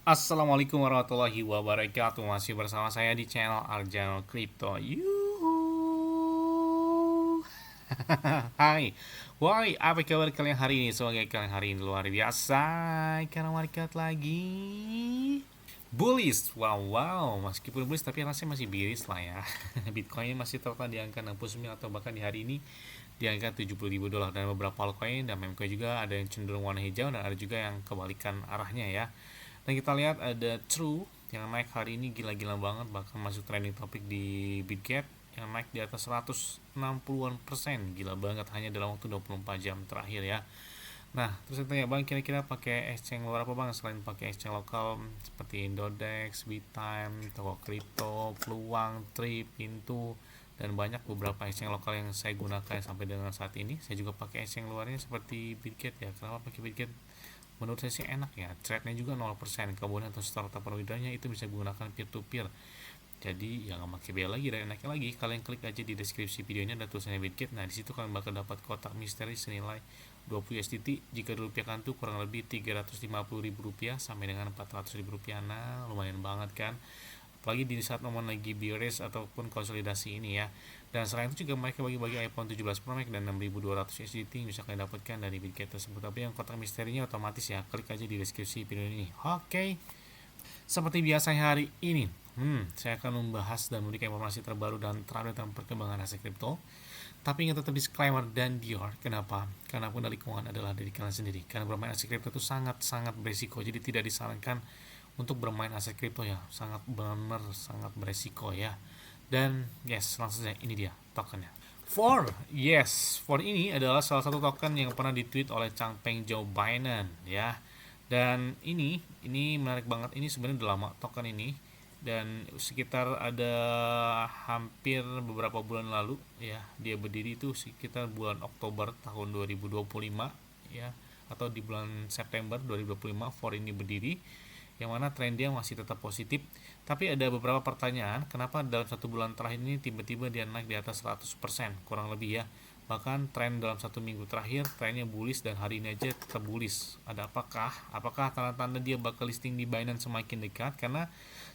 Assalamualaikum warahmatullahi wabarakatuh. Masih bersama saya di channel Arjano Crypto. Yuhu. Hai. Woi, apa kabar kalian hari ini? Semoga kalian hari ini luar biasa. Karena market lagi bullish. Wow, wow. Meskipun bullish tapi rasanya masih bearish lah ya. Bitcoin masih tertahan di angka 69 atau bahkan di hari ini di angka 70.000 dolar, dan beberapa altcoin dan meme coin juga ada yang cenderung warna hijau dan ada juga yang kebalikan arahnya ya. Dan kita lihat ada True yang naik hari ini gila-gila banget, bahkan masuk trending topik di Bitget yang naik di atas 160-an%. Gila banget hanya dalam waktu 24 jam terakhir ya. Nah, terus saya tanya, Bang, kira-kira pakai exchange luar apa, Bang, selain pakai exchange lokal seperti Indodex, Bitime, Toko Kripto, Peluang, Trip, Pintu, dan banyak beberapa exchange lokal yang saya gunakan sampai dengan saat ini. Saya juga pakai exchange luarnya seperti Bitget ya. Kenapa pakai Bitget? Menurut saya sih enak ya, trade-nya juga 0%, kemudian untuk startup perwidanya itu bisa gunakan peer to peer. Jadi ya nggak pakai biaya lagi, dan enaknya lagi kalian klik aja di deskripsi videonya ada tulisannya Bitget. Nah, di situ kalian bakal dapat kotak misteri senilai 20 USDT. Jika dirupiahkan tuh kurang lebih 350.000 rupiah sampai dengan 400.000 rupiah. Nah, lumayan banget kan, apalagi di saat momen lagi bearish ataupun konsolidasi ini ya. Dan selain itu juga mereka bagi-bagi iPhone 17 Pro Max dan 6200 SGD bisa kalian dapatkan dari Bitget tersebut. Tapi yang kotak misterinya otomatis ya, klik aja di deskripsi video ini. Oke, seperti biasanya hari ini saya akan membahas dan memberikan informasi terbaru dan terupdate tentang perkembangan aset kripto. Tapi ingat, tetap disclaimer dan Dior. Kenapa? Karena pun dari keuangan adalah dari kalian sendiri. Karena bermain aset kripto itu sangat-sangat berisiko. Jadi tidak disarankan untuk bermain aset kripto ya. Sangat benar, sangat beresiko ya. Dan yes, langsung saja, ini dia tokennya. For ini adalah salah satu token yang pernah ditweet oleh Changpeng Zhao Binance ya. Dan ini menarik banget. Ini sebenarnya udah lama token ini, dan sekitar ada hampir beberapa bulan lalu ya, dia berdiri itu sekitar bulan Oktober tahun 2025 ya, atau di bulan September 2025 for ini berdiri, yang mana tren dia masih tetap positif. Tapi ada beberapa pertanyaan, kenapa dalam satu bulan terakhir ini tiba-tiba dia naik di atas 100% kurang lebih ya. Bahkan tren dalam satu minggu terakhir trennya bullish, dan hari ini aja tetap bullish. Ada apakah tanda-tanda dia bakal listing di Binance semakin dekat? Karena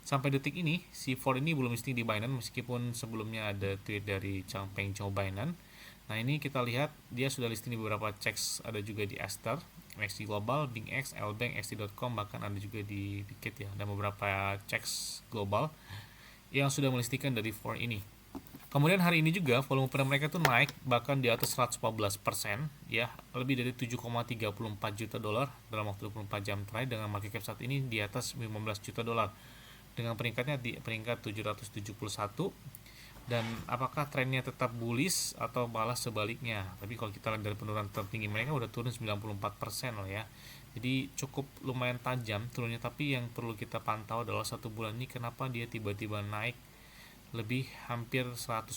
sampai detik ini si Ford ini belum listing di Binance, meskipun sebelumnya ada tweet dari Changpeng Zhao Binance. Nah, ini kita lihat dia sudah listing di beberapa checks, ada juga di Aster, XT Global, BingX, Lbank, XT.com, bahkan ada juga di Bitget ya, dan beberapa checks global yang sudah melistikan dari Ford ini. Kemudian hari ini juga volume per mereka tuh naik bahkan di atas 114% ya, lebih dari 7,34 juta dolar dalam waktu 24 jam terakhir, dengan market cap saat ini di atas 15 juta dolar, dengan peringkatnya di peringkat 771. Dan apakah trennya tetap bullish atau malah sebaliknya? Tapi kalau kita lihat dari penurunan tertinggi mereka udah turun 94% loh ya. Jadi cukup lumayan tajam turunnya, tapi yang perlu kita pantau adalah satu bulan ini kenapa dia tiba-tiba naik lebih hampir 100%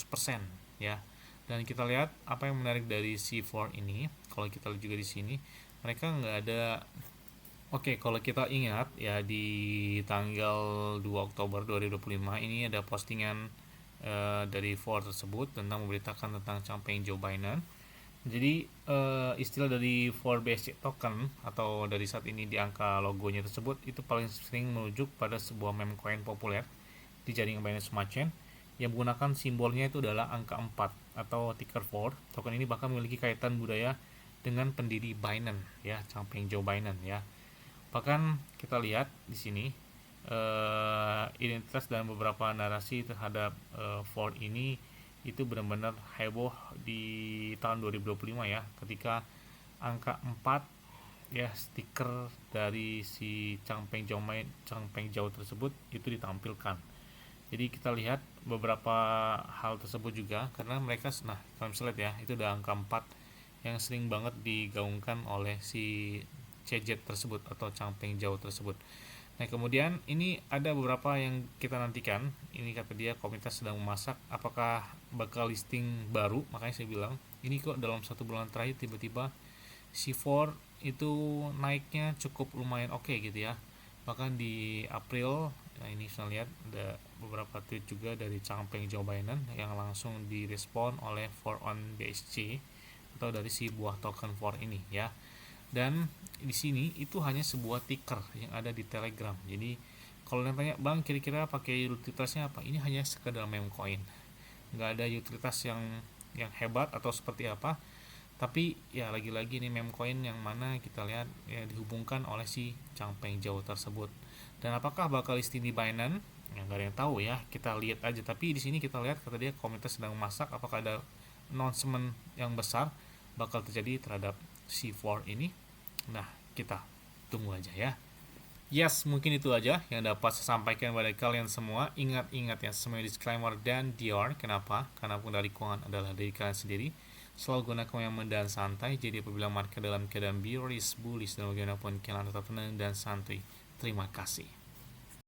ya. Dan kita lihat apa yang menarik dari C4 ini. Kalau kita lihat juga di sini mereka nggak ada. Oke, kalau kita ingat ya, di tanggal 2 Oktober 2025 ini ada postingan dari Ford tersebut tentang memberitakan tentang Changpeng Zhao Binance. Jadi istilah dari Ford Basic Token atau dari saat ini di angka logonya tersebut itu paling sering merujuk pada sebuah meme coin populer di jaringan Binance Smart Chain yang menggunakan simbolnya itu adalah angka 4 atau ticker 4. Token ini bahkan memiliki kaitan budaya dengan pendiri Binance ya, Changpeng Zhao Binance ya. Bahkan kita lihat di sini identitas dan beberapa narasi terhadap Ford ini itu benar-benar heboh di tahun 2025 ya, ketika angka 4 ya, stiker dari si Changpeng Zhao tersebut itu ditampilkan. Jadi kita lihat beberapa hal tersebut juga, karena mereka, nah kalian bisa lihat ya, itu udah angka 4 yang sering banget digaungkan oleh si CZ tersebut atau Changpeng Zhao tersebut. Nah, kemudian ini ada beberapa yang kita nantikan. Ini kata dia komunitas sedang memasak apakah bakal listing baru. Makanya saya bilang ini kok dalam satu bulan terakhir tiba-tiba C4 itu naiknya cukup lumayan oke gitu ya. Bahkan di April, nah ini saya lihat ada beberapa tweet juga dari Changpeng Zhao Binance yang langsung direspon oleh For on BSC atau dari si buah token For ini ya. Dan di sini itu hanya sebuah ticker yang ada di Telegram. Jadi kalau yang tanya, bang kira-kira pakai utilitasnya apa, ini hanya sekedar meme coin, nggak ada utilitas yang hebat atau seperti apa. Tapi ya lagi-lagi ini meme coin yang mana kita lihat ya dihubungkan oleh si Changpeng Zhao tersebut. Dan apakah bakal listing di Binance? Ya nggak ada yang tahu ya, kita lihat aja. Tapi di sini kita lihat kata dia komunitas sedang memasak apakah ada announcement yang besar bakal terjadi terhadap C4 ini. Nah, kita tunggu aja ya. Yes, mungkin itu aja yang dapat saya sampaikan pada kalian semua. Ingat-ingat ya, semua disclaimer dan DR. Kenapa? Karena pengendali keuangan adalah dari kalian sendiri. Selalu gunakan yang dan santai. Jadi apabila market dalam keadaan bearish, bullish, dan bagaimanapun kalian tetap tenang dan santai. Terima kasih.